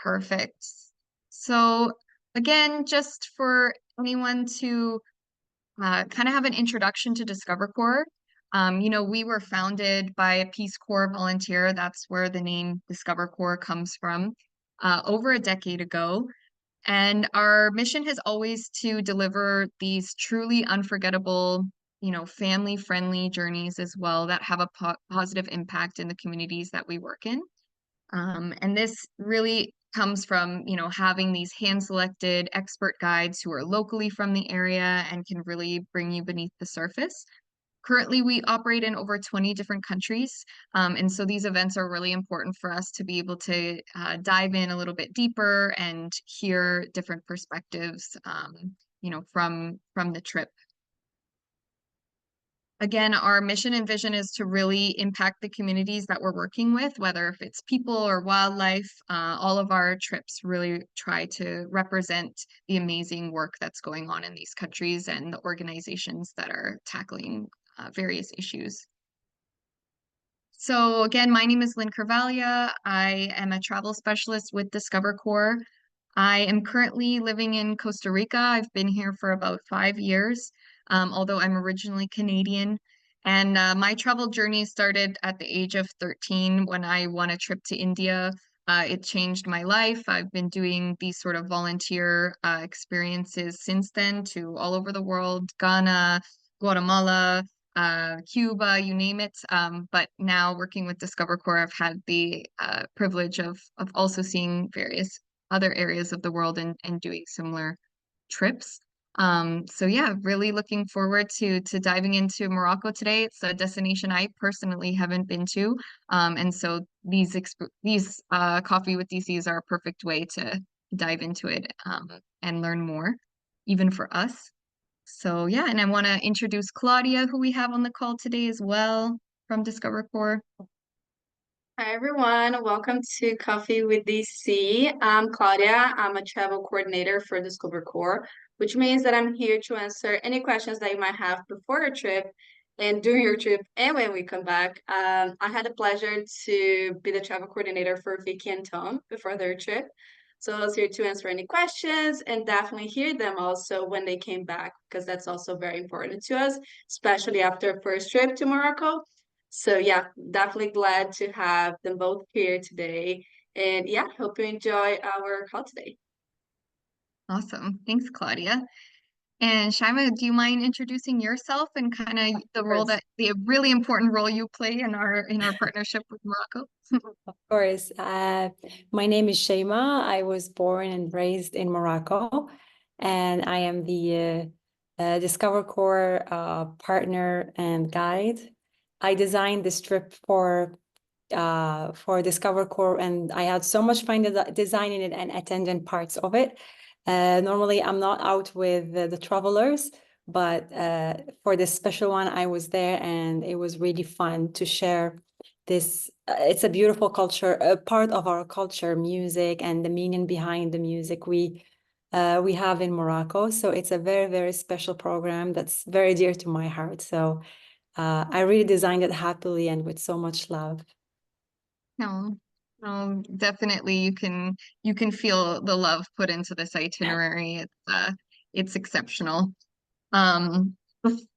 Perfect. So again, just for anyone to kind of have an introduction to Discover Corps. We were founded by a Peace Corps volunteer. That's where the name Discover Corps comes from, over a decade ago. And our mission has always to deliver these truly unforgettable, family-friendly journeys as well that have a positive impact in the communities that we work in. And this really comes from, having these hand-selected expert guides who are locally from the area and can really bring you beneath the surface. Currently, we operate in over 20 different countries. And so these events are really important for us to be able to dive in a little bit deeper and hear different perspectives, from the trip. Again, our mission and vision is to really impact the communities that we're working with, whether if it's people or wildlife. All of our trips really try to represent the amazing work that's going on in these countries and the organizations that are tackling various issues. So again, my name is Lynn Carvalia. I am a travel specialist with Discover Corps. I am currently living in Costa Rica. I've been here for about 5 years, although I'm originally Canadian. And my travel journey started at the age of 13 when I won a trip to India. It changed my life. I've been doing these sort of volunteer experiences since then to all over the world, Ghana, Guatemala, Cuba, you name it. But now working with Discover Corps, I've had the privilege of also seeing various other areas of the world and doing similar trips. So yeah, really looking forward to diving into Morocco today. It's a destination I personally haven't been to. And so these Coffee with DCs are a perfect way to dive into it and learn more, even for us. So yeah, and I want to introduce Claudia, who we have on the call today as well from Discover Corps. Hi everyone, welcome to Coffee with DC. I'm Claudia. I'm a travel coordinator for Discover Corps, which means that I'm here to answer any questions that you might have before your trip and during your trip and when we come back. I had the pleasure to be the travel coordinator for Vicky and Tom before their trip. So I was here to answer any questions and definitely hear them also when they came back, because that's also very important to us, especially after a first trip to Morocco. So yeah, definitely glad to have them both here today. And yeah, hope you enjoy our call today. Awesome. Thanks, Claudia. And Shaima, do you mind introducing yourself and kind of the really important role you play in our partnership with Morocco? Of course. My name is Shaima. I was born and raised in Morocco, and I am the Discover Corps partner and guide. I designed this trip for Discover Corps, and I had so much fun designing it and attending parts of it. Normally, I'm not out with the travelers, but for this special one, I was there, and it was really fun to share this. It's a beautiful culture, a part of our culture, music, and the meaning behind the music we have in Morocco. So it's a very, very special program that's very dear to my heart. So I really designed it happily and with so much love. No, no, definitely you can feel the love put into this itinerary. It's exceptional.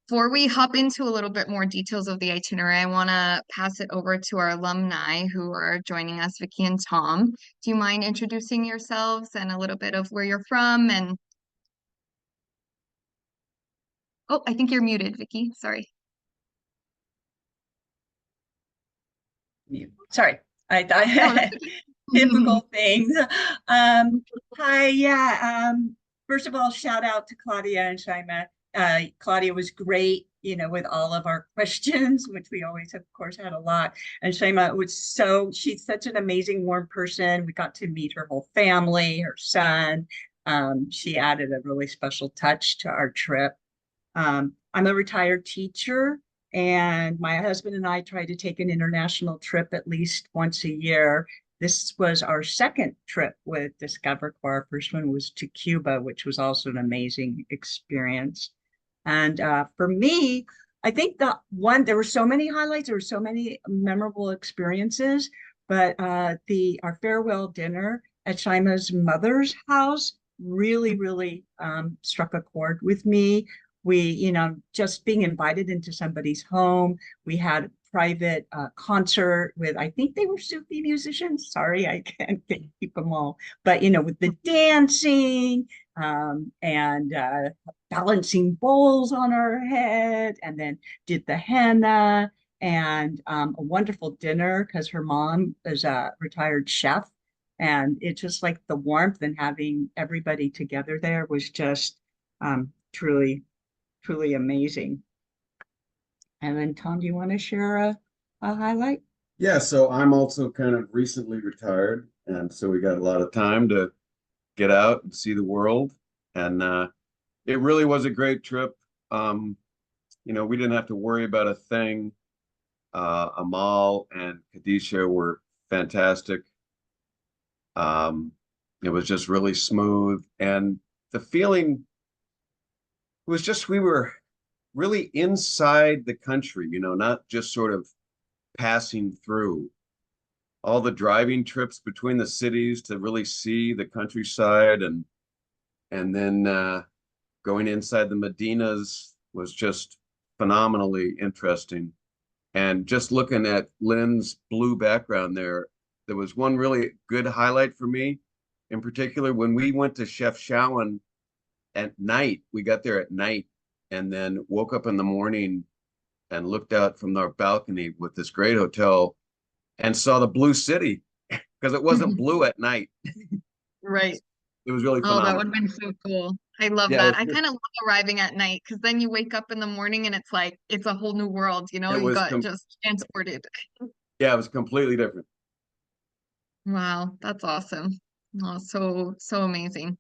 Before we hop into a little bit more details of the itinerary, I want to pass it over to our alumni who are joining us, Vicky and Tom. Do you mind introducing yourselves and a little bit of where you're from? And oh, I think you're muted, Vicky. Sorry. Sorry, I thought typical things. Hi, yeah. First of all, shout out to Claudia and Shaima. Claudia was great, with all of our questions, which we always, of course, had a lot. And Shaima she's such an amazing, warm person. We got to meet her whole family, her son. She added a really special touch to our trip. I'm a retired teacher, and my husband and I try to take an international trip at least once a year. This was our second trip with Discover Corps. Our first one was to Cuba, which was also an amazing experience. And for me, I think there were so many highlights, there were so many memorable experiences, but our farewell dinner at Shaima's mother's house really struck a chord with me. We, just being invited into somebody's home. We had a private concert with, I think they were Sufi musicians. Sorry, I can't keep them all. But, with the dancing and balancing bowls on our head, and then did the henna and a wonderful dinner because her mom is a retired chef. And it's just like the warmth and having everybody together there was just truly amazing. And then Tom, do you want to share a highlight? Yeah, so I'm also kind of recently retired, and so we got a lot of time to get out and see the world. And it really was a great trip. We didn't have to worry about a thing. Amal and Kadisha were fantastic. It was just really smooth, and the feeling was just we were really inside the country, not just sort of passing through. All the driving trips between the cities to really see the countryside, and then going inside the Medinas was just phenomenally interesting. And just looking at Lynn's blue background there was one really good highlight for me. In particular, when we went to Chef Shawan at night, we got there at night and then woke up in the morning and looked out from our balcony with this great hotel and saw the blue city because it wasn't blue at night. Right. It was really Oh, phenomenal. that would have been so cool. I love Yeah, that. I kind of love arriving at night because then you wake up in the morning and it's like it's a whole new world, It you was got just transported. yeah, it was completely different. Wow, that's awesome. Oh, so amazing.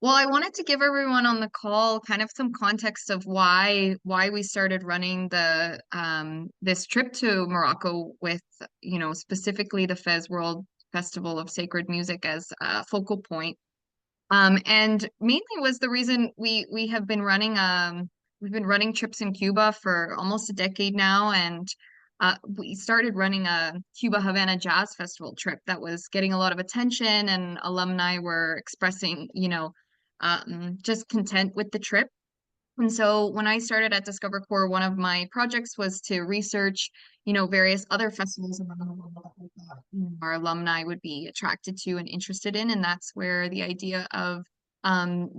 Well, I wanted to give everyone on the call kind of some context of why we started running the this trip to Morocco with, specifically the Fez World Festival of Sacred Music as a focal point. And mainly was the reason we've been running trips in Cuba for almost a decade now, and we started running a Cuba Havana Jazz Festival trip that was getting a lot of attention, and alumni were expressing, just content with the trip. And so when I started at Discover Core, one of my projects was to research, various other festivals around the world that our alumni would be attracted to and interested in. And that's where the idea of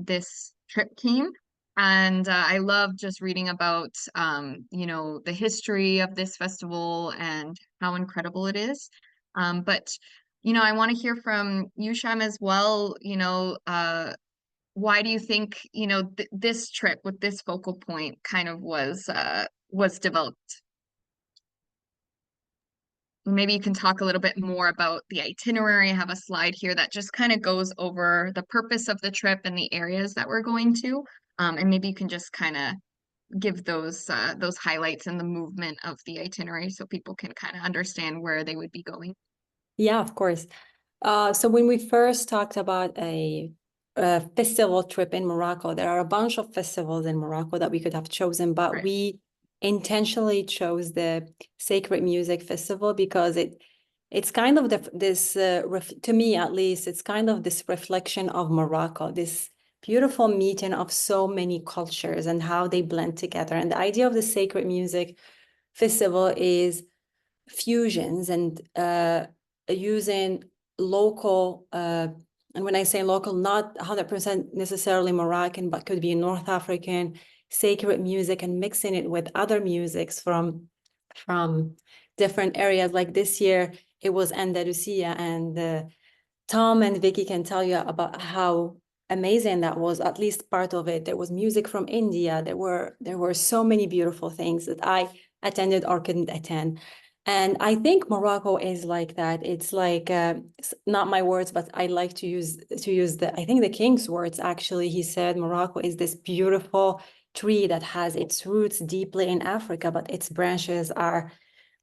this trip came. And I love just reading about, the history of this festival and how incredible it is. But, I want to hear from you, Sham, as well, why do you think, this trip with this focal point kind of was developed? Maybe you can talk a little bit more about the itinerary. I have a slide here that just kind of goes over the purpose of the trip and the areas that we're going to. And maybe you can just kind of give those highlights and the movement of the itinerary so people can kind of understand where they would be going. Yeah, of course. So when we first talked about a festival trip in Morocco, there are a bunch of festivals in Morocco that we could have chosen, but Right. we intentionally chose the Sacred Music Festival because it's kind of to me at least, it's kind of this reflection of Morocco, this beautiful meeting of so many cultures and how they blend together. And the idea of the Sacred Music Festival is fusions and using local, and when I say local, not 100% necessarily Moroccan, but could be North African sacred music and mixing it with other musics from different areas. Like this year, it was Andalusia, and Tom and Vicky can tell you about how amazing that was. At least part of it. There was music from India. There were so many beautiful things that I attended or couldn't attend. And I think Morocco is like that. It's like, not my words, but I like to use I think the king's words, actually. He said Morocco is this beautiful tree that has its roots deeply in Africa, but its branches are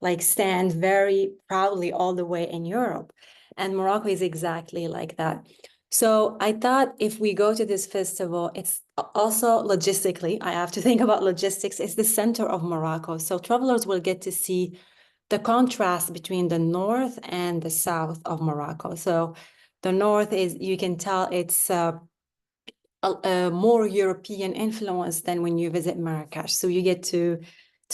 like stand very proudly all the way in Europe. And Morocco is exactly like that. So I thought if we go to this festival, it's also logistically, I have to think about logistics. It's the center of Morocco. So travelers will get to see the contrast between the north and the south of Morocco. So The north is, you can tell it's a more European influence than when you visit Marrakesh. So you get to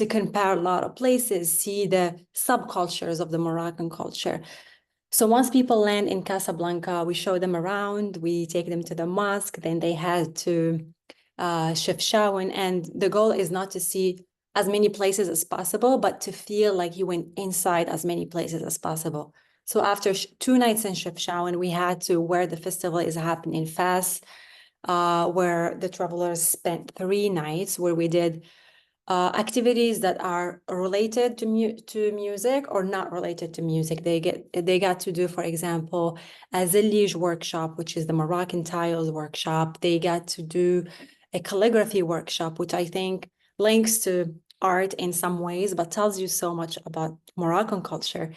compare a lot of places, see the subcultures of the Moroccan culture. So once people land in Casablanca, we show them around, we take them to the mosque, then they head to Chefchaouen. And the goal is not to see as many places as possible, but to feel like you went inside as many places as possible. So after 2 nights in Chefchaouen, we had to where the festival is happening in Fès, where the travelers spent 3 nights, where we did activities that are related to music or not related to music. They got to do, for example, a zillige workshop, which is the Moroccan tiles workshop. They got to do a calligraphy workshop, which I think links to art in some ways, but tells you so much about Moroccan culture.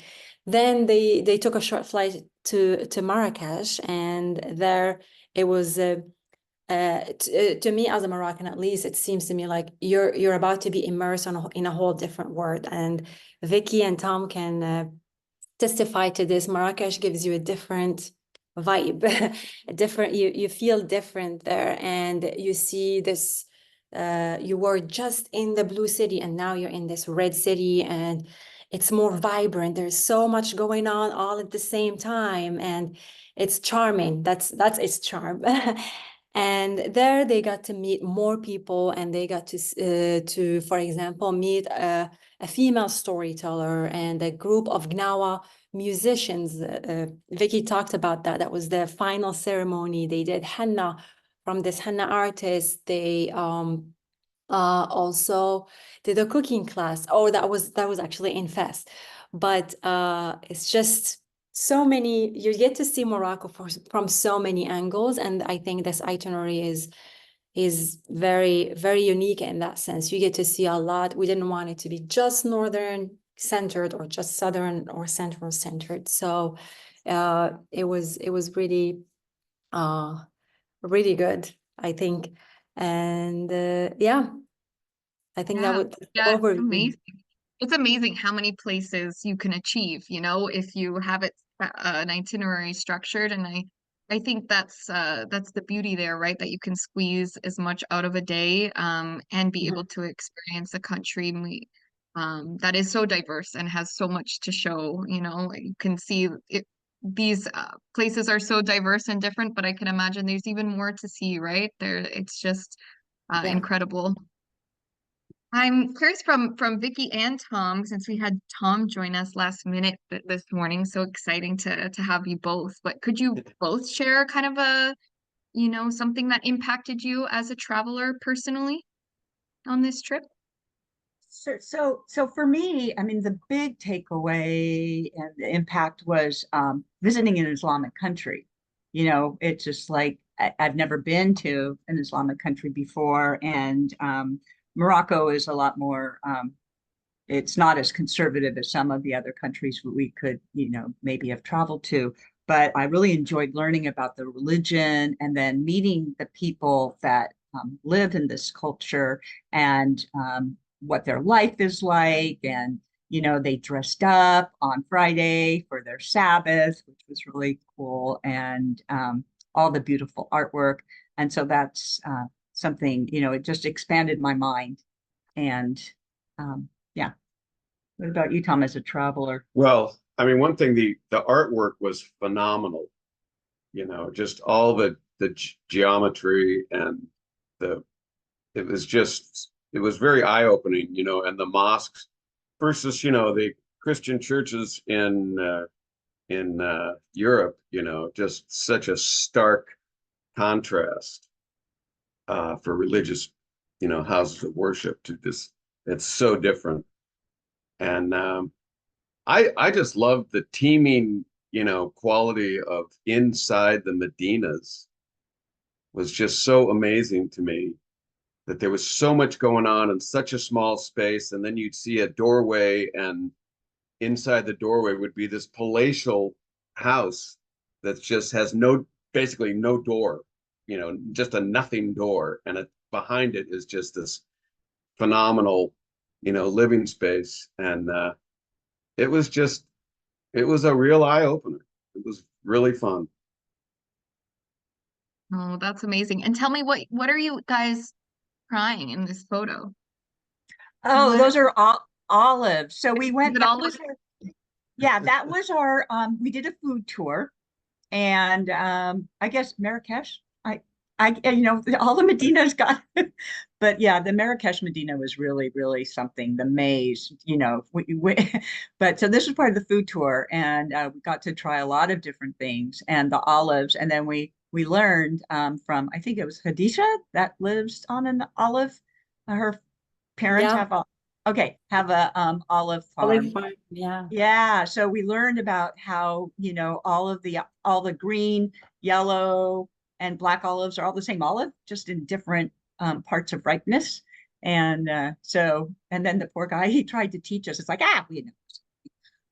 Then they took a short flight to Marrakesh, and there it was to me as a Moroccan, at least, it seems to me like you're about to be immersed in a whole different world. And Vicky and Tom can testify to this. Marrakesh gives you a different vibe, a different, you feel different there, and you see this. You were just in the blue city, and now you're in this red city, and it's more vibrant. There's so much going on all at the same time, and it's charming. That's its charm. And there they got to meet more people, and they got to, for example, meet a female storyteller and a group of Gnawa musicians. Vicky talked about that. That was the final ceremony. They did henna from this henna artist. They also did a cooking class. Oh, that was actually in Fes. But it's just so many, you get to see Morocco from so many angles, and I think this itinerary is very, very unique in that sense. You get to see a lot. We didn't want it to be just northern centered or just southern or central centered. So it was really really good, I think. And yeah, I think that Yeah, would yeah, it's overview. amazing. It's amazing how many places you can achieve, you know, if you have it an itinerary structured. And I think that's the beauty there, right? That you can squeeze as much out of a day, and be able to experience a country that is so diverse and has so much to show, you know. You can see it, these places are so diverse and different, but I can imagine there's even more to see, right? There, it's just Yeah. incredible. I'm curious from Vicky and Tom, since we had Tom join us last minute this morning. So exciting to have you both. But could you both share kind of a, you know, something that impacted you as a traveler personally on this trip? So for me, I mean, the big takeaway and the impact was visiting an Islamic country. You know, it's just like I've never been to an Islamic country before, and Morocco is a lot more. It's not as conservative as some of the other countries we could, you know, maybe have traveled to. But I really enjoyed learning about the religion and then meeting the people that live in this culture, and what their life is like. And, you know, they dressed up on Friday for their Sabbath, which was really cool, and all the beautiful artwork. And so that's something, you know, it just expanded my mind. And yeah. What about you, Tom, as a traveler? Well, I mean, one thing, the artwork was phenomenal. You know, just all the geometry and the it was just it was very eye-opening, you know, and the mosques versus, you know, the Christian churches in Europe, you know, just such a stark contrast for religious, you know, houses of worship to this. It's so different. And I just love the teeming, you know, quality of inside the Medinas was just so amazing to me, that there was so much going on in such a small space. And then you'd see a doorway, and inside the doorway would be this palatial house that just has basically no door, you know, just a nothing door. And behind it is just this phenomenal, you know, living space. And it was a real eye opener. It was really fun. Oh, that's amazing. And tell me what are you guys trying in this photo? Oh, What those are all olives. So we is went, it that all was our, yeah, that was our, we did a food tour. And I guess Marrakesh. You know, all the Medina's got, but yeah, the Marrakesh Medina was really, really something. The maze, you know, but so this was part of the food tour, and we got to try a lot of different things, and the olives, and then we learned from I think it was Hadisha that lives on an olive. Her parents Yeah, have a okay, have a olive olive farm. farm. Yeah. Yeah, so we learned about how, you know, all the green, yellow, and black olives are all the same olive, just in different parts of ripeness. And and then the poor guy, he tried to teach us. It's like, we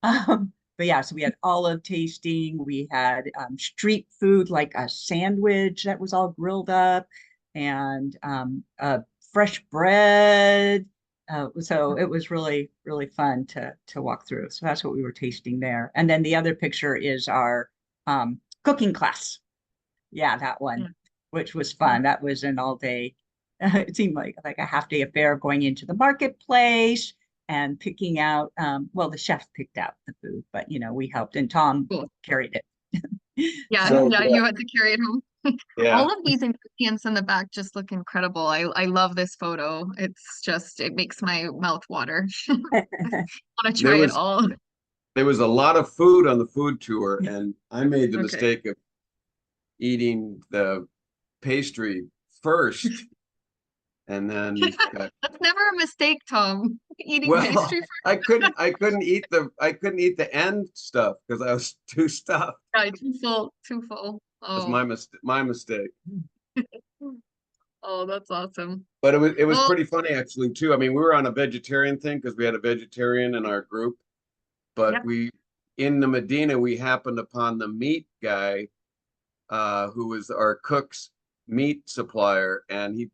know. But yeah, so we had olive tasting. We had street food, like a sandwich that was all grilled up, and fresh bread. So it was really, really fun to walk through. So that's what we were tasting there. And then the other picture is our cooking class. Yeah, that one, which was fun. That was an all day. It seemed like a half day affair, going into the marketplace and picking out. Well, the chef picked out the food, but you know, we helped, and Tom cool. carried it. Yeah, So yeah, you had to carry it home. Yeah. All of these ingredients in the back just look incredible. I love this photo. It's just it makes my mouth water. I want to There try it was all. there was a lot of food on the food tour, and I made the Okay. mistake of eating the pastry first, and then got, That's never a mistake, Tom. Eating well, pastry I couldn't eat the end stuff because I was too stuffed. for too full, too full. It was Oh, my mistake. oh, that's awesome. But it was Well, pretty funny actually too. I mean, we were on a vegetarian thing because we had a vegetarian in our group, but yep. we in the Medina we happened upon the meat guy who was our cook's meat supplier, and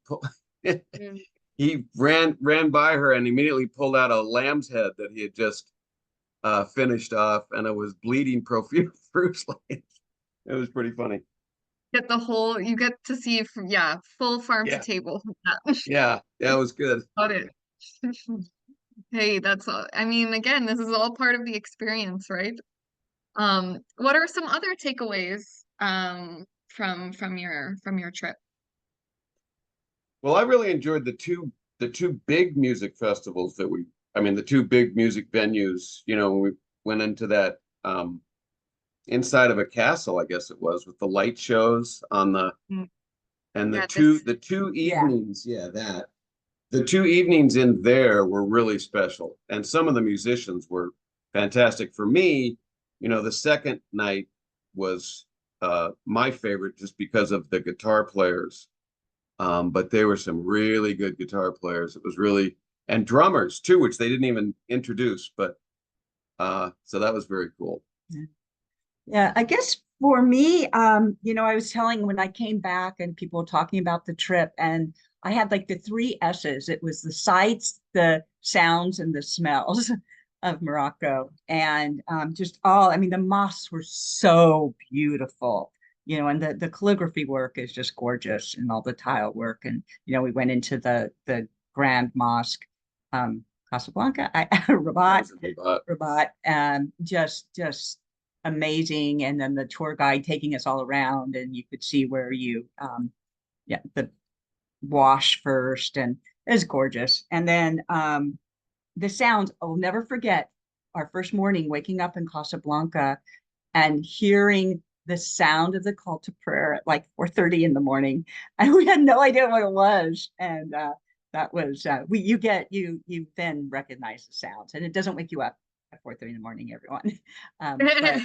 Mm. he ran by her and immediately pulled out a lamb's head that he had just finished off, and it was bleeding profusely. It was pretty funny. Get the whole, you get to see, yeah, full farm to Yeah, table. Yeah, yeah, it was good. got it. Hey, that's all. I mean, again, this is all part of the experience, right? What are some other takeaways from your trip? Well, I really enjoyed the two big music festivals that I mean, the two big music venues. You know, when we went into that inside of a castle, I guess it was, with the light shows on the Mm. and Yeah, this, the two yeah, evenings, yeah, that the two evenings in there were really special, and some of the musicians were fantastic. For me, you know, the second night was my favorite just because of the guitar players. But there were some really good guitar players. It was really, and drummers too, which they didn't even introduce, but so that was very cool. yeah. I guess for me, you know, I was telling when I came back and people were talking about the trip, and I had like the three S's. It was the sights, the sounds, and the smells of Morocco. And just all, I mean, the mosques were so beautiful, you know, and the calligraphy work is just gorgeous, and all the tile work. And, you know, we went into the Grand Mosque, Casablanca, Rabat, But Rabat, just amazing. And then the tour guide taking us all around, and you could see where you yeah, the wash first, and it was gorgeous. And then the sounds, I'll never forget our first morning waking up in Casablanca and hearing the sound of the call to prayer at like 4:30 in the morning, and we had no idea what it was. And that was you then recognize the sounds, and it doesn't wake you up at 4:30 in the morning, everyone. But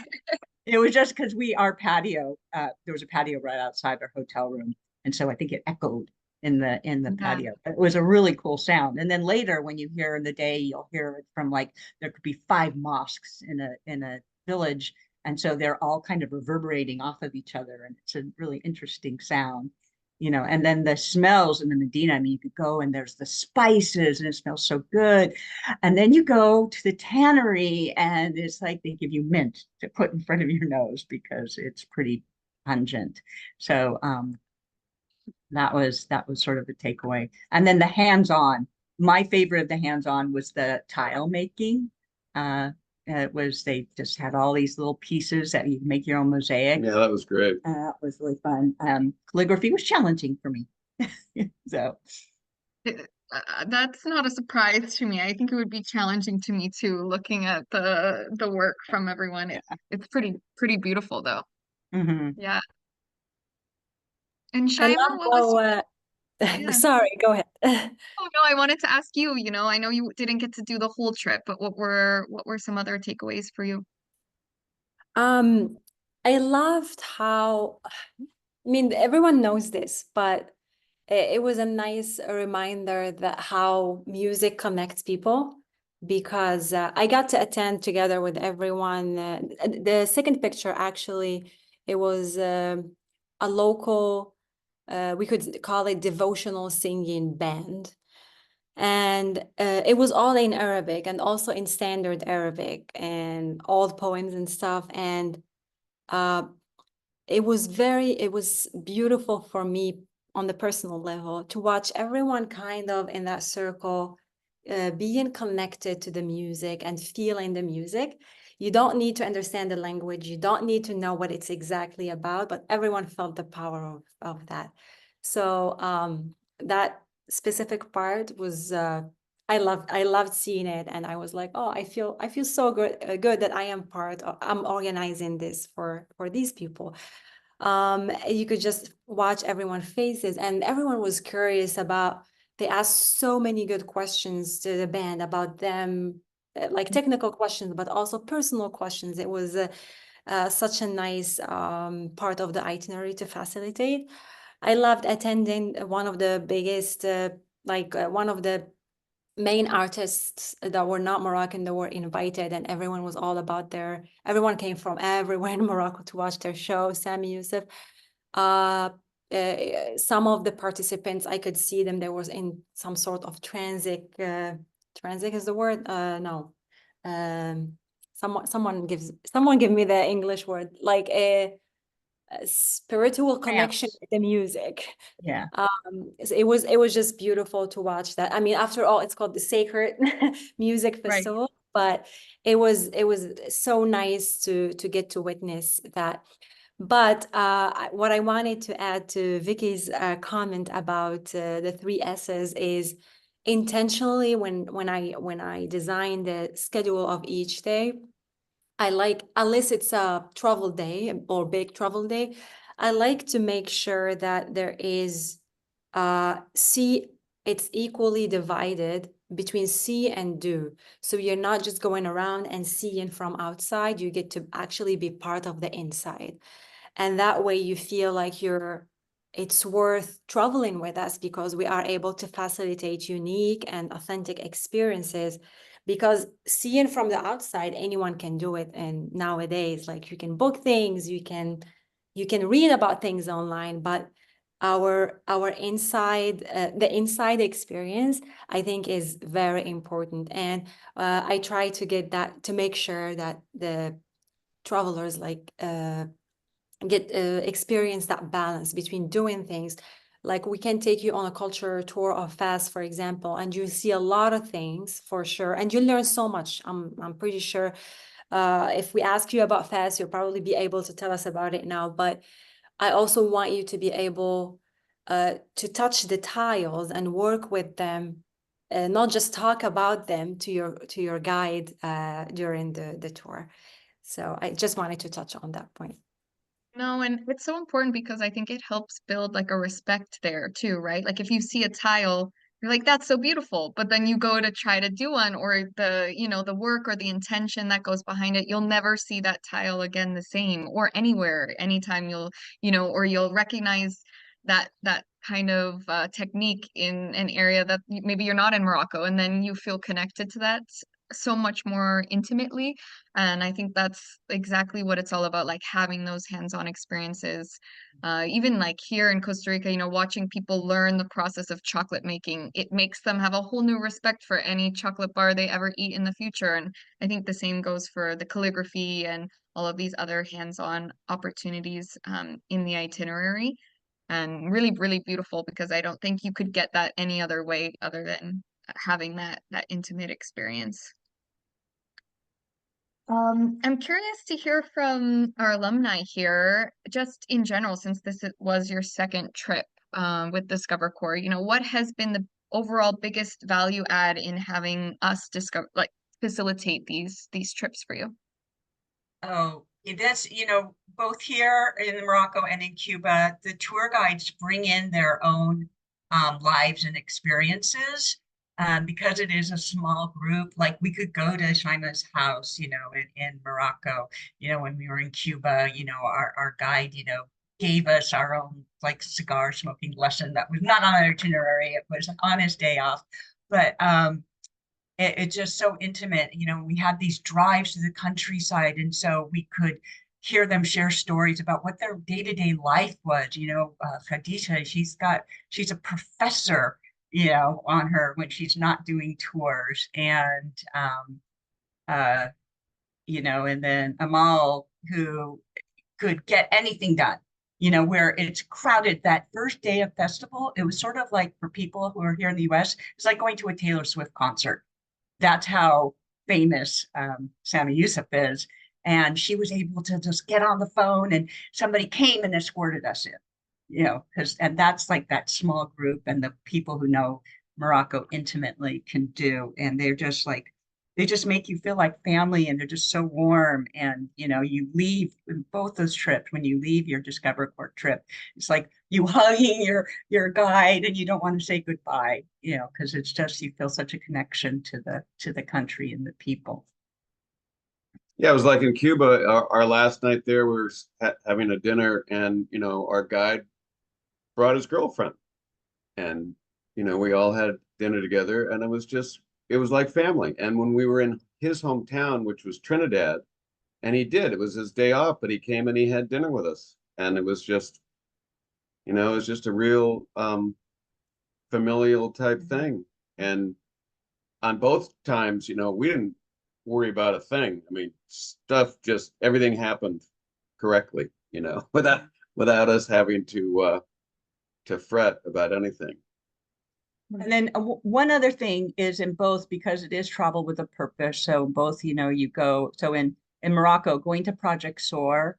it was just because our patio, there was a patio right outside our hotel room, and so I think it echoed in the Yeah. patio. It was a really cool sound. And then later, when you hear in the day, you'll hear it from like there could be 5 mosques in a village, and so they're all kind of reverberating off of each other, and it's a really interesting sound. You know, and then the smells in the Medina. I mean, you could go and there's the spices, and it smells so good. And then you go to the tannery, and it's like they give you mint to put in front of your nose because it's pretty pungent. So That was sort of the takeaway. And then the hands-on. My favorite of the hands-on was the tile making. It was they just had all these little pieces that you make your own mosaic. Yeah, that was great. That was really fun. Calligraphy was challenging for me. So That's not a surprise to me. I think it would be challenging to me too, looking at the work from everyone. It's pretty beautiful though. mhm. Yeah. And I Shaima, love what was yeah. sorry, go ahead. Oh no, I wanted to ask you, I know you didn't get to do the whole trip, but what were some other takeaways for you? Um, I loved how, I mean, everyone knows this, but it was a nice reminder that how music connects people because I got to attend together with everyone. The second picture, actually, it was a local, we could call it devotional singing band. And it was all in Arabic and also in standard Arabic and old poems and stuff. And uh, it was beautiful for me on the personal level to watch everyone kind of in that circle, being connected to the music and feeling the music. You don't need to understand the language. You don't need to know what it's exactly about, but everyone felt the power of that. So that specific part was I loved seeing it, and I was like, oh, I feel so good that I am I'm organizing this for these people. You could just watch everyone's faces, and everyone was curious about. They asked so many good questions to the band about them, like technical questions, but also personal questions. It was such a nice part of the itinerary to facilitate. I loved attending one of the biggest, one of the main artists that were not Moroccan that were invited, and everyone was all about everyone came from everywhere in Morocco to watch their show, Sami Youssef. Some of the participants, I could see them, there was in some sort of transic is the word? No. Someone give me the English word, like a spiritual connection Trance. with the music. Yeah. It was just beautiful to watch that. I mean, after all, it's called the Sacred Music Right. Festival, but it was so nice to get to witness that. But what I wanted to add to Vicky's comment about the three S's is intentionally when I designed the schedule of each day, unless it's a travel day or big travel day, I like to make sure that there is it's equally divided between see and do. So you're not just going around and seeing from outside, you get to actually be part of the inside. And that way you feel like it's worth traveling with us because we are able to facilitate unique and authentic experiences. Because seeing from the outside, anyone can do it. And nowadays, like you can book things, you can read about things online, but our the inside experience, I think, is very important. And I try to get that to make sure that the travelers experience that balance between doing things. Like we can take you on a culture tour of Fès, for example, and you see a lot of things for sure, and you learn so much. I'm pretty sure if we ask you about Fès, you'll probably be able to tell us about it now. But I also want you to be able to touch the tiles and work with them, not just talk about them to your guide during the tour. So I just wanted to touch on that point. No, and it's so important because I think it helps build like a respect there too, right? Like if you see a tile, you're like, that's so beautiful. But then you go to try to do one or the work or the intention that goes behind it, you'll never see that tile again the same or anywhere, anytime or you'll recognize that kind of technique in an area that maybe you're not in Morocco, and then you feel connected to that so much more intimately. And I think that's exactly what it's all about, like having those hands-on experiences. Even like here in Costa Rica, watching people learn the process of chocolate making, it makes them have a whole new respect for any chocolate bar they ever eat in the future. And I think the same goes for the calligraphy and all of these other hands-on opportunities in the itinerary. and really, really beautiful, because I don't think you could get that any other way other than having that intimate experience. I'm curious to hear from our alumni here, just in general, since was your second trip with Discover Corps. What has been the overall biggest value add in having us facilitate these trips for you? Oh, that's, both here in Morocco and in Cuba, the tour guides bring in their own lives and experiences. Because it is a small group, like we could go to Shaima's house, in Morocco, when we were in Cuba, our guide, gave us our own like cigar smoking lesson that was not on our itinerary. It was on his day off. But it's just so intimate. We had these drives to the countryside, and so we could hear them share stories about what their day-to-day life was. Khadija, she's a professor, on her when she's not doing tours, and and then Amal, who could get anything done. Where it's crowded that first day of festival, it was sort of like, for people who are here in the US, it's like going to a Taylor Swift concert. That's how famous Sami Yusuf is. And she was able to just get on the phone, and somebody came and escorted us in, and that's like that small group and the people who know Morocco intimately can do. And they just make you feel like family, and they're just so warm. And, you leave both those trips, when you leave your Discover Corps trip, it's like you hugging your guide, and you don't want to say goodbye, because it's just, you feel such a connection to the country and the people. Yeah, it was like in Cuba, our last night there, we were having a dinner, and our guide brought his girlfriend, and we all had dinner together, and it was like family. And when we were in his hometown, which was Trinidad, and it was his day off, but he came and he had dinner with us, and it was just a real familial type thing. And on both times, we didn't worry about a thing. I mean, everything happened correctly, without us having to fret about anything. And then one other thing is, in both, because it is travel with a purpose. So both, you go, so in Morocco, going to Project SOAR,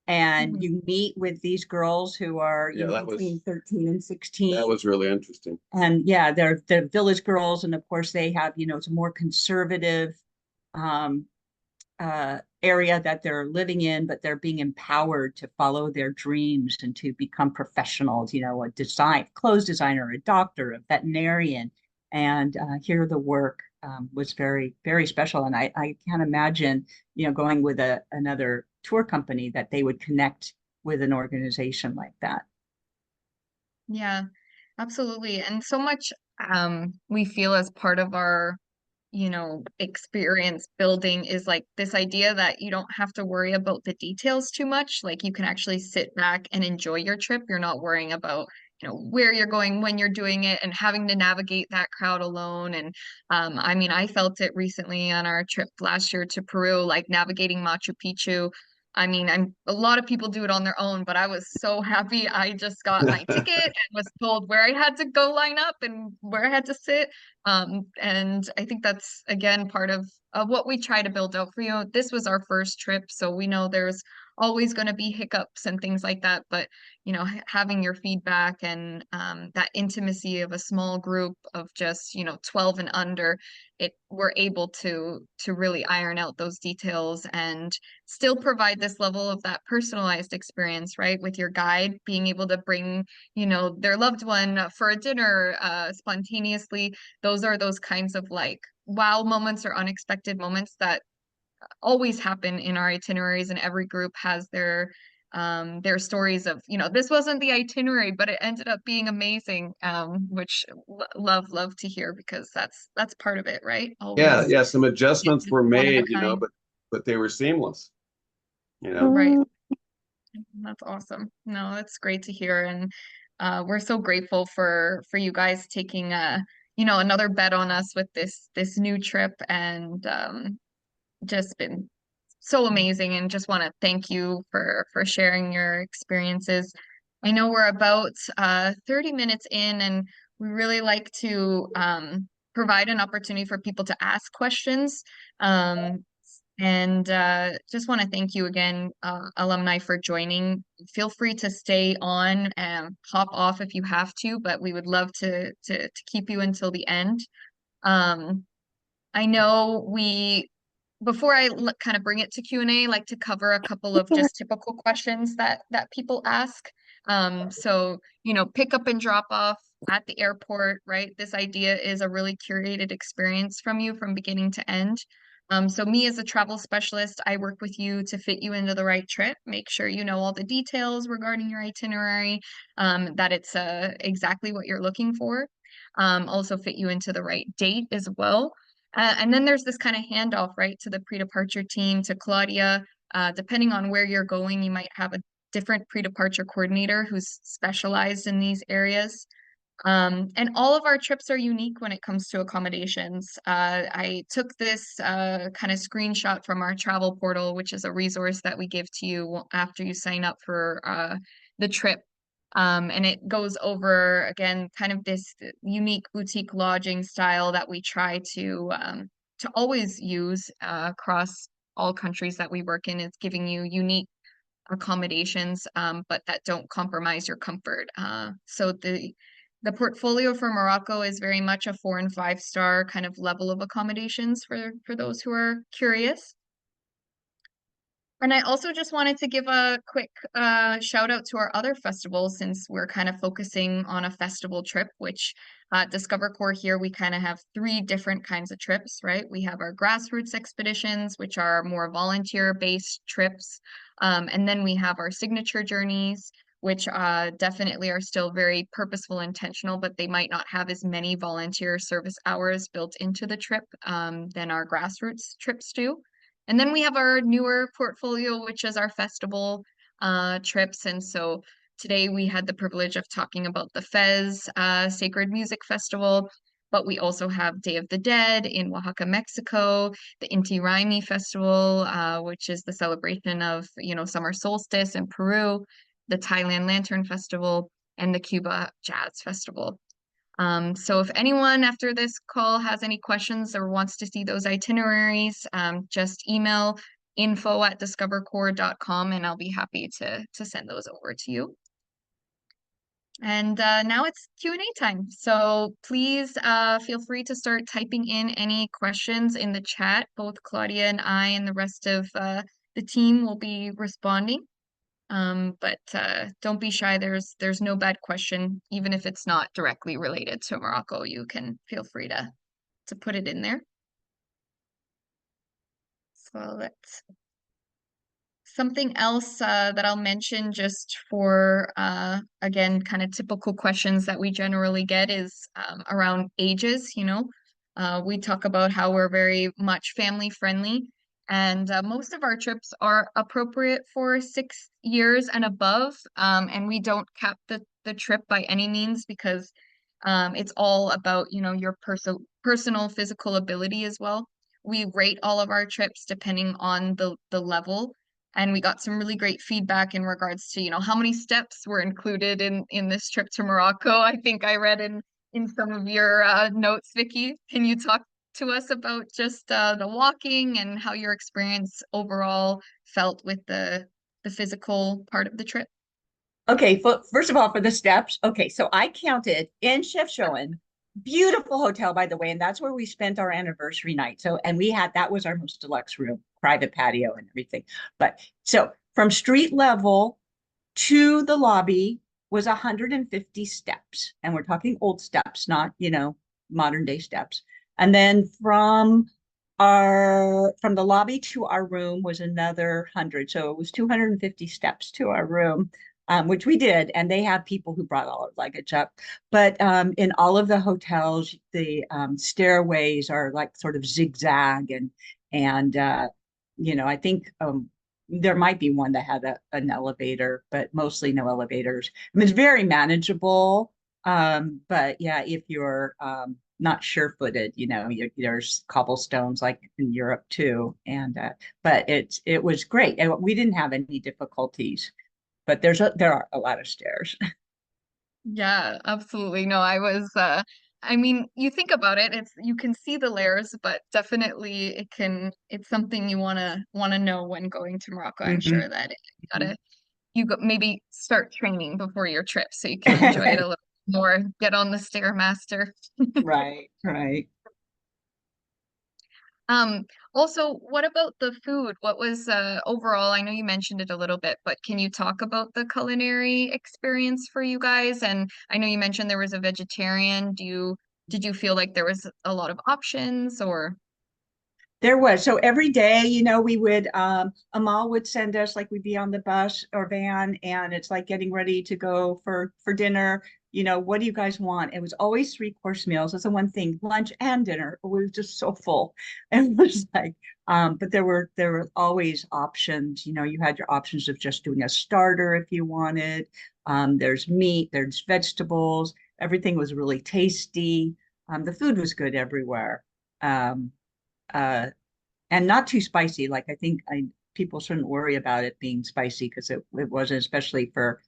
and you meet with these girls who are between 13 and 16. That was really interesting. And yeah, they're the village girls, and of course they have, it's a more conservative area that they're living in, but they're being empowered to follow their dreams and to become professionals, a clothes designer, a doctor, a veterinarian. And here the work was very, very special. And I can't imagine, going with another tour company, that they would connect with an organization like that. Yeah, absolutely. And so much we feel as part of our experience building is like this idea that you don't have to worry about the details too much. Like, you can actually sit back and enjoy your trip. You're not worrying about, where you're going, when you're doing it, and having to navigate that crowd alone. And I mean, I felt it recently on our trip last year to Peru, like navigating Machu Picchu. I mean, a lot of people do it on their own, but I was so happy I just got my ticket and was told where I had to go line up and where I had to sit. And I think that's, again, part of what we try to build out for you. This was our first trip, so we know there's always going to be hiccups and things like that. But, having your feedback and that intimacy of a small group of just, 12 and under, we're able to really iron out those details and still provide this level of that personalized experience, right? With your guide being able to bring, their loved one for a dinner spontaneously. Those are those kinds of like wow moments or unexpected moments that always happen in our itineraries, and every group has their stories of, this wasn't the itinerary, but it ended up being amazing, which love to hear, because that's part of it, right? Always. Yeah, some adjustments were One of a made, kind. but they were seamless, Right. That's awesome. No, that's great to hear. And we're so grateful for you guys taking another bet on us with this new trip, and just been so amazing, and just want to thank you for sharing your experiences. I know we're about 30 minutes in, and we really like to provide an opportunity for people to ask questions. Um, and just want to thank you again, alumni, for joining. Feel free to stay on and hop off if you have to, but we would love to keep you until the end. Um, I know before I kind of bring it to Q&A, like to cover a couple of just typical questions that people ask. So, pick up and drop off at the airport, right? This idea is a really curated experience from you from beginning to end. So me as a travel specialist, I work with you to fit you into the right trip, make sure you know all the details regarding your itinerary, that it's exactly what you're looking for. Also fit you into the right date as well. And then there's this kind of handoff, right, to the pre-departure team, to Claudia. Depending on where you're going, you might have a different pre-departure coordinator who's specialized in these areas. And all of our trips are unique when it comes to accommodations. I took this kind of screenshot from our travel portal, which is a resource that we give to you after you sign up for the trip. And it goes over, again, kind of this unique boutique lodging style that we try to always use across all countries that we work in. It's giving you unique accommodations, but that don't compromise your comfort. So the portfolio for Morocco is very much a 4 and 5 star kind of level of accommodations for those who are curious. And I also just wanted to give a quick shout out to our other festivals, since we're kind of focusing on a festival trip, which Discover Core here, we kind of have 3 different kinds of trips, right? We have our grassroots expeditions, which are more volunteer-based trips. And then we have our signature journeys, which definitely are still very purposeful, intentional, but they might not have as many volunteer service hours built into the trip than our grassroots trips do. And then we have our newer portfolio, which is our festival trips. And so today we had the privilege of talking about the Fès Sacred Music Festival, but we also have Day of the Dead in Oaxaca, Mexico, the Inti Raymi Festival, which is the celebration of, summer solstice in Peru, the Thailand Lantern Festival, and the Cuba Jazz Festival. So if anyone after this call has any questions or wants to see those itineraries, just email info@discovercore.com and I'll be happy to send those over to you. And now it's Q&A time. So please feel free to start typing in any questions in the chat. Both Claudia and I and the rest of the team will be responding. But don't be shy. There's no bad question, even if it's not directly related to Morocco. You can feel free to put it in there. So let's something else that I'll mention just for again, kind of typical questions that we generally get is around ages. We talk about how we're very much family friendly. And most of our trips are appropriate for 6 years and above. And we don't cap the trip by any means, because it's all about, your personal physical ability as well. We rate all of our trips depending on the level. And we got some really great feedback in regards to, how many steps were included in this trip to Morocco. I think I read in some of your notes, Vicky. Can you talk to us about just the walking and how your experience overall felt with the physical part of the trip? Okay, first of all, for the steps. Okay, so I counted in Chefchaouen, beautiful hotel, by the way, and that's where we spent our anniversary night. So, and that was our most deluxe room, private patio and everything. But so from street level to the lobby was 150 steps, and we're talking old steps, not, modern day steps. And then from the lobby to our room was another 100. So it was 250 steps to our room. Which we did, and they have people who brought all our luggage up. But in all of the hotels, the stairways are like sort of zigzag, and I think there might be one that had an elevator, but mostly no elevators. I mean, it's very manageable. But yeah, if you're not sure-footed, there's cobblestones like in Europe too. And but it was great, and we didn't have any difficulties. but there are a lot of stairs. Yeah, absolutely. No, I mean, you think about it, you can see the layers, but definitely it's something you wanna know when going to Morocco. I'm Mhm, sure that you mhm. gotta maybe start training before your trip so you can enjoy it a little more, get on the Stairmaster. Right, right. Um, Also, what about the food? What was overall, I know you mentioned it a little bit, but can you talk about the culinary experience for you guys? And I know you mentioned there was a vegetarian. Did you feel like there was a lot of options or There was. So every day, we would, Amal would send us, like we'd be on the bus or van, and it's like getting ready to go for dinner. What do you guys want? It was always three-course meals. That's the one thing, lunch and dinner. We were just so full. And it was like, but there were always options. You had your options of just doing a starter if you wanted. There's meat, there's vegetables. Everything was really tasty. The food was good everywhere. Um, uh, and not too spicy. Like I think people shouldn't worry about it being spicy because it wasn't, especially for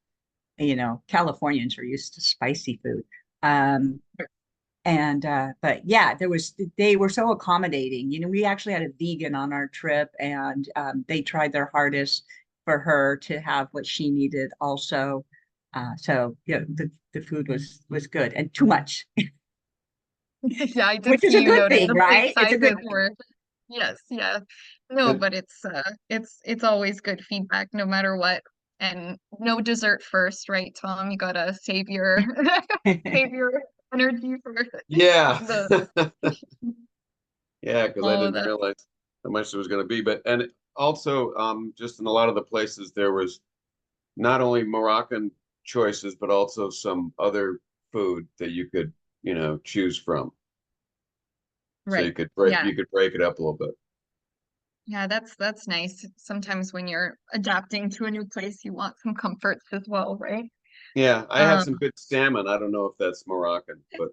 Californians are used to spicy food. Um, and but yeah, they were so accommodating. We actually had a vegan on our trip, and they tried their hardest for her to have what she needed also. So yeah, the food was good and too much, yeah, I did which is see a you good noted thing, the plate right? It's a good sizes were yes, yeah. No, And but it's always good feedback no matter what. And no dessert first, right, Tom? You gotta save your thing. save your energy for yeah. the Yeah, because I all of didn't that. realize how much there was going to be. But and also, just in a lot of the places, there was not only Moroccan choices, but also some other food that you could, choose from. So Right. you Yeah. could break it up a little bit. Yeah, that's nice. Sometimes when you're adapting to a new place, you want some comforts as well, right? Yeah, I had Um, some good salmon. I don't know if that's Moroccan, but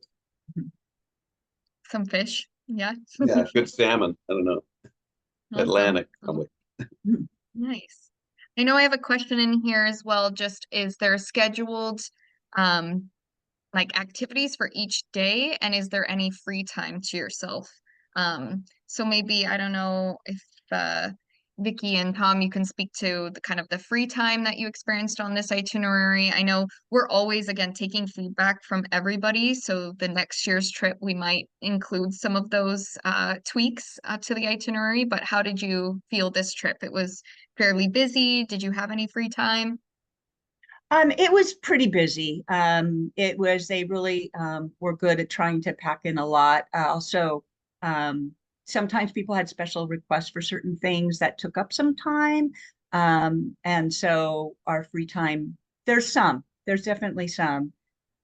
some fish. Yeah. yeah, good salmon. I don't know. Awesome. Atlantic, probably. Nice. I know I have a question in here as well. Just is there scheduled um like activities for each day and is there any free time to yourself? So maybe I don't know if uh Vicky and Tom you can speak to the kind of the free time that you experienced on this itinerary. I know we're always again taking feedback from everybody, so the next year's trip we might include some of those tweaks to the itinerary, but how did you feel this trip? It was fairly busy. Did you have any free time? It was pretty busy. They really were good at trying to pack in a lot. Also, um, sometimes people had special requests for certain things that took up some time. And so our free time, there's definitely some,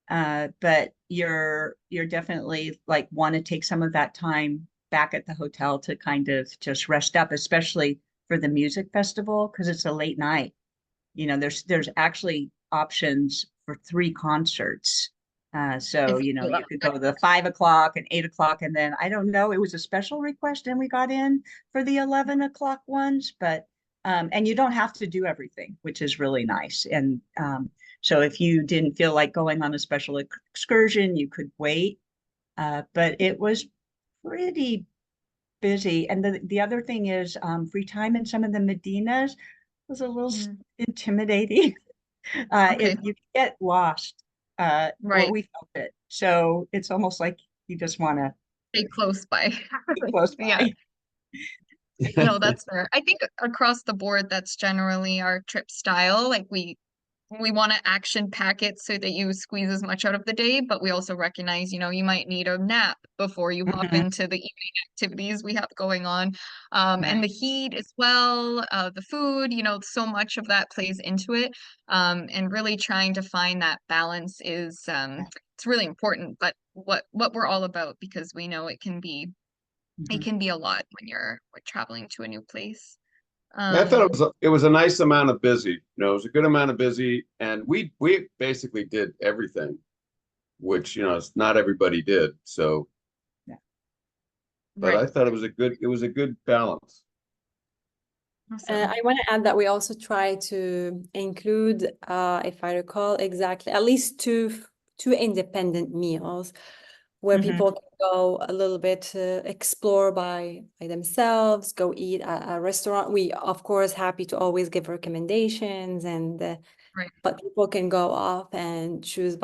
but you're definitely like want to take some of that time back at the hotel to kind of just rest up, especially for the music festival, because it's a late night. There's actually options for three concerts. So, If you you love could that. go to the 5 o'clock and 8 o'clock, and then I don't know, it was a special request and we got in for the 11 o'clock ones, but and you don't have to do everything, which is really nice. And so if you didn't feel like going on a special excursion, you could wait. But it was pretty busy. And the other thing is free time in some of the Medinas was a little Mm, intimidating. okay, You get lost, or right. we felt it. So it's almost like you just want to Stay close by. be close Yeah, by. no, that's fair. I think across the board, that's generally our trip style. Like we want to action pack it so that you squeeze as much out of the day, but we also recognize, you might need a nap before you hop Mhm. into the evening activities we have going on. And Right. the heat as well, the food, so much of that plays into it. And really trying to find that balance is it's really important, but what we're all about because we know it Mhm. can be a lot when we're traveling to a new place. I thought Um, it was a nice amount of busy. It was a good amount of busy, and we basically did everything, which not everybody did. So, Yeah. but I right. thought it was a good balance. Awesome. I want to add that we also try to include, if I recall exactly, at least two independent meals where Mhm. people can go a little bit explore by themselves, go eat at a restaurant. We, of course, happy to always give recommendations, and Right. but people can go off and choose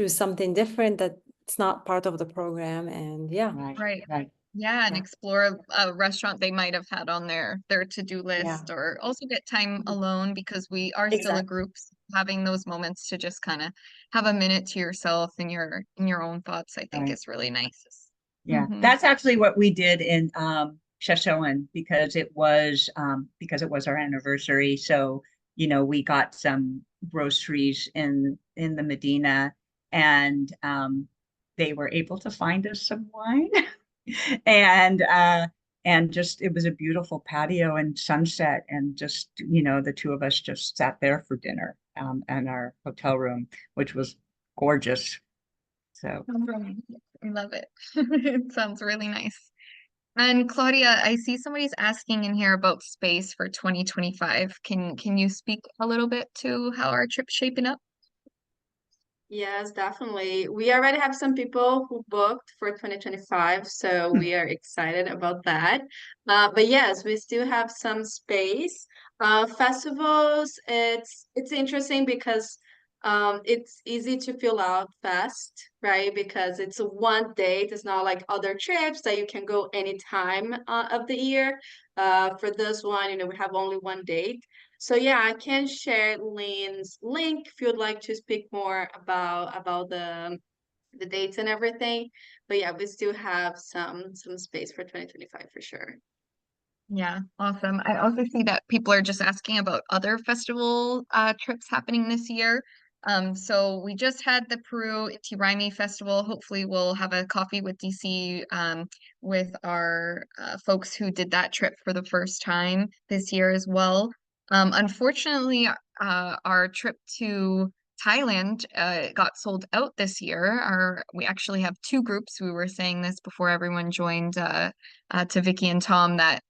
something different that's not part of the program, and yeah. Right. Right. Yeah, and Yeah. explore a restaurant they might have had on their to-do list, or also get time alone, because we are still a Exactly. group. So having those moments to just kind of have a minute to yourself and your own thoughts, I think Right. is really nice. Yeah, Mhm. that's actually what we did in Shashoan because it was our anniversary. So, we got some groceries in the Medina, and they were able to find us some wine. and just it was a beautiful patio and sunset, and just the two of us just sat there for dinner in our hotel room, which was gorgeous. So Right. I love it. It sounds really nice. And Claudia, I see somebody's asking in here about space for 2025. Can you speak a little bit to how our trip's shaping up? Yes, definitely. We already have some people who booked for 2025, so we are excited about that. But yes, we still have some space. Festivals, it's interesting because it's easy to fill out fast, right? Because it's a one date. It's not like other trips that you can go anytime of the year. For this one, we have only one date. So yeah, I can share Lynn's link if you'd like to speak more about the dates and everything. But yeah, we still have some space for 2025 for sure. Yeah, awesome. I also see that people are just asking about other festival trips happening this year. So we just had the Peru Inti Raymi Festival. Hopefully we'll have a coffee with DC with our folks who did that trip for the first time this year as well. Unfortunately, our trip to Thailand got sold out this year. We actually have two groups. We were saying this before everyone joined to Vicky and Tom that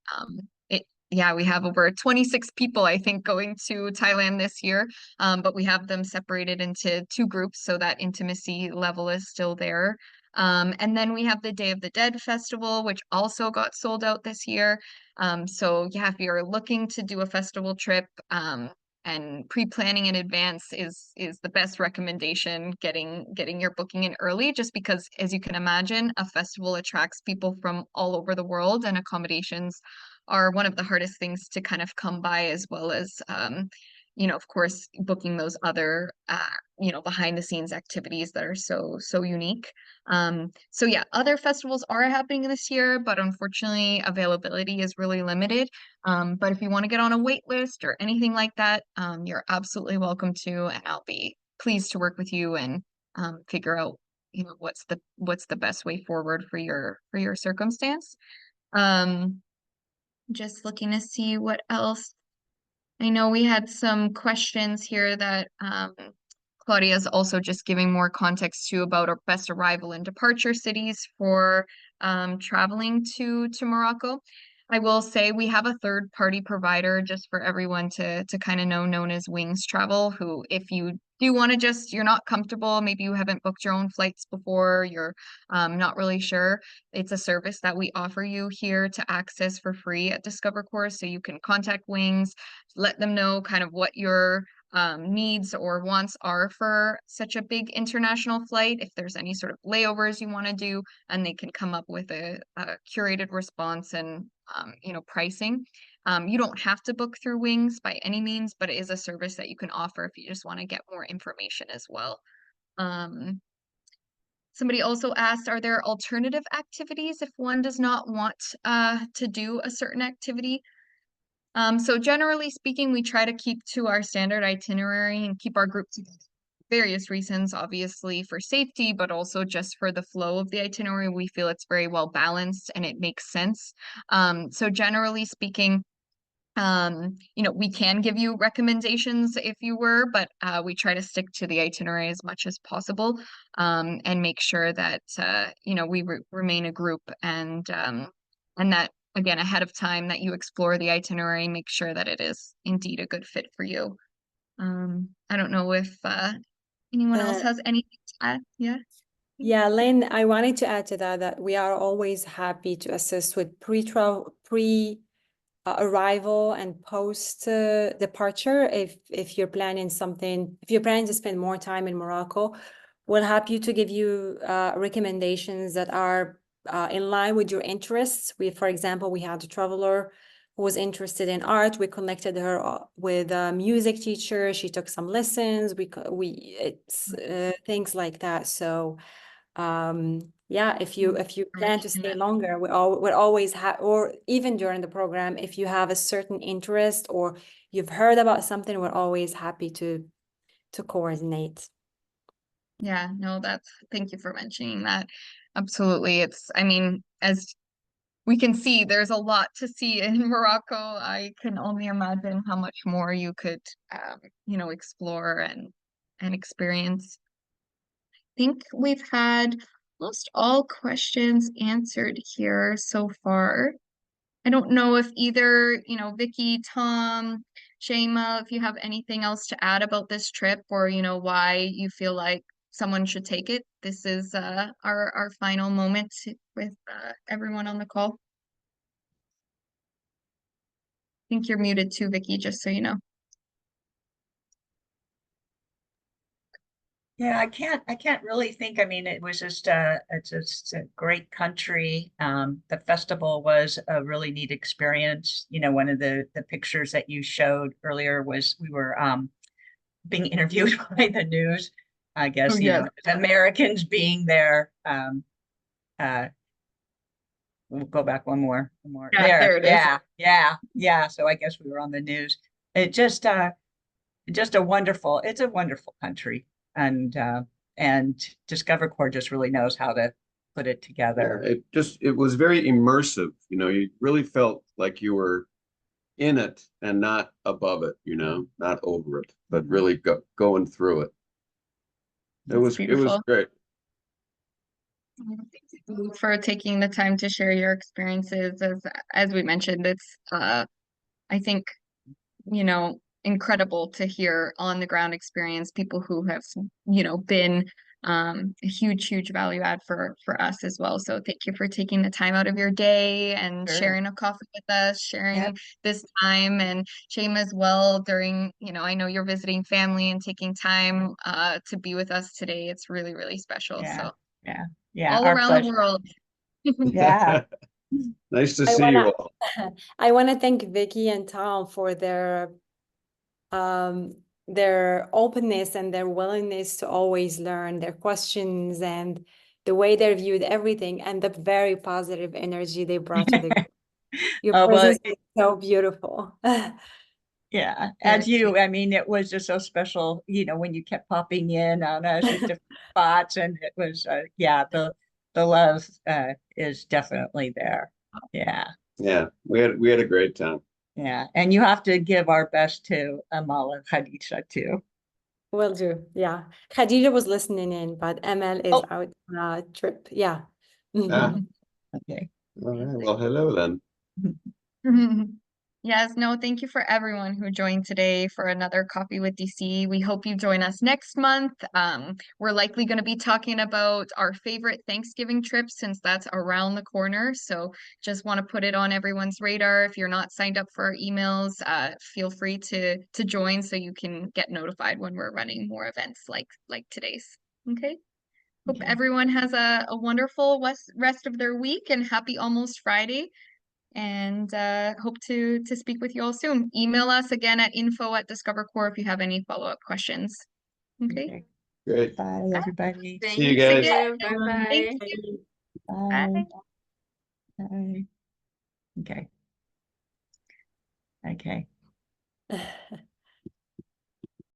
we have over 26 people, I think, going to Thailand this year. But we have them separated into two groups, so that intimacy level is still there. And then we have the Day of the Dead Festival, which also got sold out this year. So yeah, if you're looking to do a festival trip, and pre-planning in advance is the best recommendation, getting your booking in early, just because, as you can imagine, a festival attracts people from all over the world, and accommodations are one of the hardest things to kind of come by, as well as of course, booking those other behind the scenes activities that are so unique. So yeah, other festivals are happening this year, but unfortunately availability is really limited. But if you want to get on a wait list or anything like that, you're absolutely welcome to, and I'll be pleased to work with you and figure out what's the best way forward for your circumstance. Just looking to see what else. I know we had some questions here that Claudia's also just giving more context to about our best arrival and departure cities for traveling to Morocco. I will say we have a third party provider, just for everyone to kind of know, known as Wings Travel, who, if you do want to you're not comfortable, maybe you haven't booked your own flights before, you're not really sure, it's a service that we offer you here to access for free at Discover Course. So you can contact Wings, let them know kind of what your needs or wants are for such a big international flight, if there's any sort of layovers you want to do, and they can come up with a curated response and pricing. You don't have to book through Wings by any means, but it is a service that you can offer if you just want to get more information as well. Somebody also asked, are there alternative activities if one does not want to do a certain activity? So generally speaking, we try to keep to our standard itinerary and keep our group together. Various reasons, obviously for safety, but also just for the flow of the itinerary. We feel it's very well balanced and it makes sense. So generally speaking, we can give you recommendations if you were, but we try to stick to the itinerary as much as possible, and make sure that we remain a group, and that again, ahead of time that you explore the itinerary, make sure that it is indeed a good fit for you. I don't know if anyone else has anything to add. Yeah. Yeah, Lynn, I wanted to add to that we are always happy to assist with arrival and post departure. If you're planning something, if you're planning to spend more time in Morocco, we'll help you to give you recommendations that are in line with your interests. For example, we had a traveler who was interested in art. We connected her with a music teacher. She took some lessons. It's things like that. So yeah, if you plan to stay longer, we're always or even during the program, if you have a certain interest or you've heard about something, we're always happy to coordinate. Yeah, no, thank you for mentioning that. Absolutely. I mean, as we can see, there's a lot to see in Morocco. I can only imagine how much more you could, explore and experience. I think we've had almost all questions answered here so far. I don't know if either, Vicky, Tom, Shayma, if you have anything else to add about this trip or, why you feel like someone should take it. This is our final moment with everyone on the call. I think you're muted too, Vicky, just so you know. Yeah, I can't really think. I mean, it was just it's just a great country. The festival was a really neat experience. You know, one of the pictures that you showed earlier was we were being interviewed by the news. I guess, Oh, yeah. Americans being there. We'll go back one more. Yeah, there it is. Yeah. So I guess we were on the news. It just a wonderful, it's a wonderful country. And Discover Corps just really knows how to put it together. It was very immersive. You really felt like you were in it and not above it, not over it, but really going through it. It was great. Thank you for taking the time to share your experiences. As we mentioned, it's I think, incredible to hear on the ground experience, people who have, been a huge value add for us as well. So thank you for taking the time out of your day and sharing a coffee with us, sharing this time, and Shame as well during, I know you're visiting family and taking time to be with us today. It's really special. So all our around pleasure. the world. Yeah. Nice to see you all. I want to thank Vicky and Tom for their openness and their willingness to always learn, their questions and the way they viewed everything, and the very positive energy they brought to the group. Your presence is so beautiful. Yeah, as I mean, it was just so special, when you kept popping in on us at different spots, and it was, the love is definitely there. Yeah. Yeah, we had a great time. Yeah, and you have to give our best to Amal and Khadija too. Will do. Yeah, Khadija was listening in, but Amal is out on a trip. Yeah. Okay. All right. Well, hello then. Yes, no, thank you for everyone who joined today for another Coffee with DC. We hope you join us next month. We're likely going to be talking about our favorite Thanksgiving trips since that's around the corner. So just want to put it on everyone's radar. If you're not signed up for our emails, feel free to join so you can get notified when we're running more events like today's. Okay. Hope everyone has a wonderful rest of their week and happy almost Friday. And hope to speak with you all soon. Email us again at info@discovercorps if you have any follow-up questions. Okay. Great. Bye, everybody. See you guys. Bye-bye. Thank you. Bye. Bye. Okay.